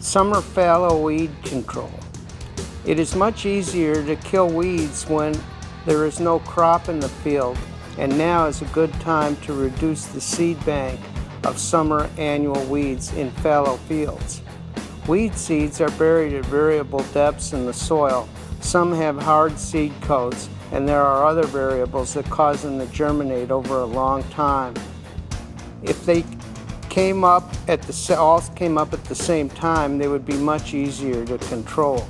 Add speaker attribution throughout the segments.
Speaker 1: Summer fallow weed control. It is much easier to kill weeds when there is no crop in the field, and now is a good time to reduce the seed bank of summer annual weeds in fallow fields. Weed seeds are buried at variable depths in the soil. Some have hard seed coats, and there are other variables that cause them to germinate over a long time. If they all came up at the same time, they would be much easier to control.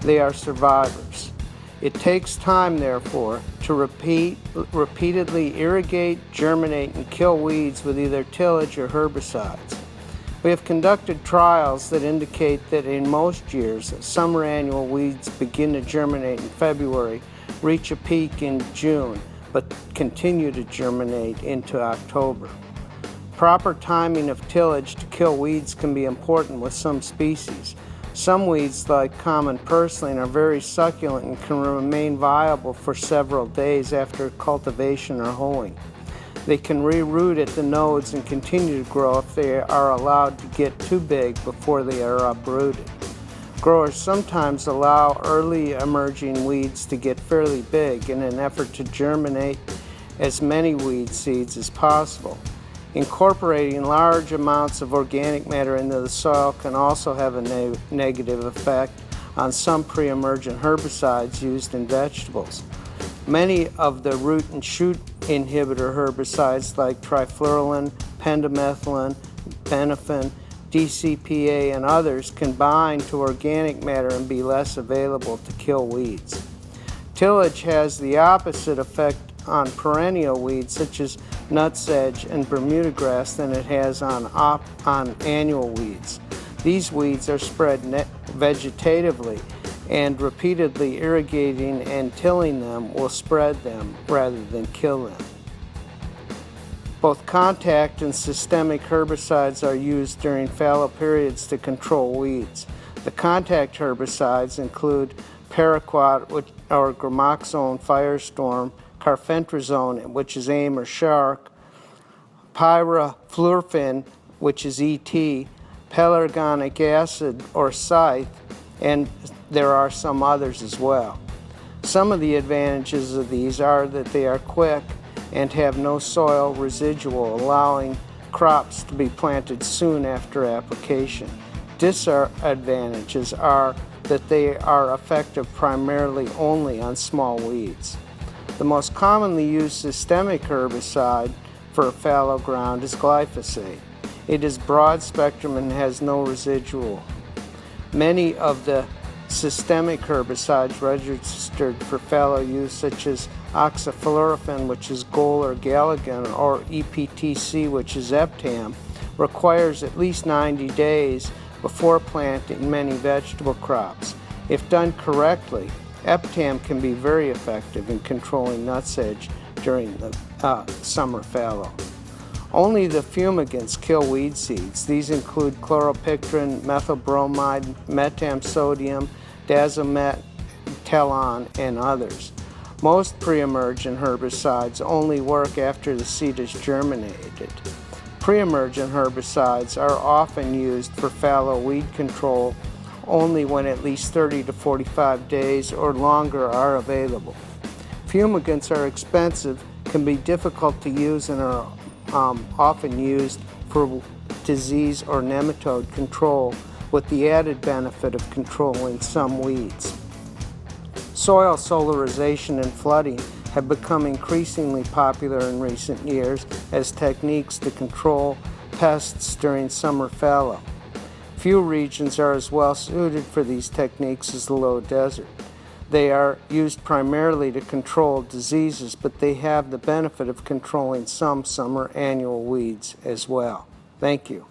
Speaker 1: They are survivors. It takes time, therefore, to repeatedly irrigate, germinate, and kill weeds with either tillage or herbicides. We have conducted trials that indicate that in most years, summer annual weeds begin to germinate in February, reach a peak in June, but continue to germinate into October. Proper timing of tillage to kill weeds can be important with some species. Some weeds, like common purslane, are very succulent and can remain viable for several days after cultivation or hoeing. They can reroot at the nodes and continue to grow if they are allowed to get too big before they are uprooted. Growers sometimes allow early emerging weeds to get fairly big in an effort to germinate as many weed seeds as possible. Incorporating large amounts of organic matter into the soil can also have a negative effect on some pre-emergent herbicides used in vegetables. Many of the root and shoot inhibitor herbicides like trifluralin, pendimethalin, benephin, DCPA, and others can bind to organic matter and be less available to kill weeds. Tillage has the opposite effect on perennial weeds such as nutsedge and Bermuda grass than it has on annual weeds. These weeds are spread vegetatively, and repeatedly irrigating and tilling them will spread them rather than kill them. Both contact and systemic herbicides are used during fallow periods to control weeds. The contact herbicides include paraquat or gramoxone firestorm, carfentrazone, which is AIM or shark, pyrafluorphin, which is ET, pelargonic acid or scythe, and there are some others as well. Some of the advantages of these are that they are quick and have no soil residual, allowing crops to be planted soon after application. Disadvantages are that they are effective primarily only on small weeds. The most commonly used systemic herbicide for fallow ground is glyphosate. It is broad spectrum and has no residual. Many of the systemic herbicides registered for fallow use, such as oxaflorphin, which is Gol or Galligan, or EPTC, which is Eptam, requires at least 90 days before planting many vegetable crops. If done correctly, Eptam can be very effective in controlling nutsedge during the summer fallow. Only the fumigants kill weed seeds. These include chloropictrin, methylbromide, metamsodium, dazometalon, and others. Most pre-emergent herbicides only work after the seed is germinated. Pre-emergent herbicides are often used for fallow weed control only when at least 30 to 45 days or longer are available. Fumigants are expensive, can be difficult to use, and are often used for disease or nematode control with the added benefit of controlling some weeds. Soil solarization and flooding have become increasingly popular in recent years as techniques to control pests during summer fallow. Few regions are as well suited for these techniques as the low desert. They are used primarily to control diseases, but they have the benefit of controlling some summer annual weeds as well. Thank you.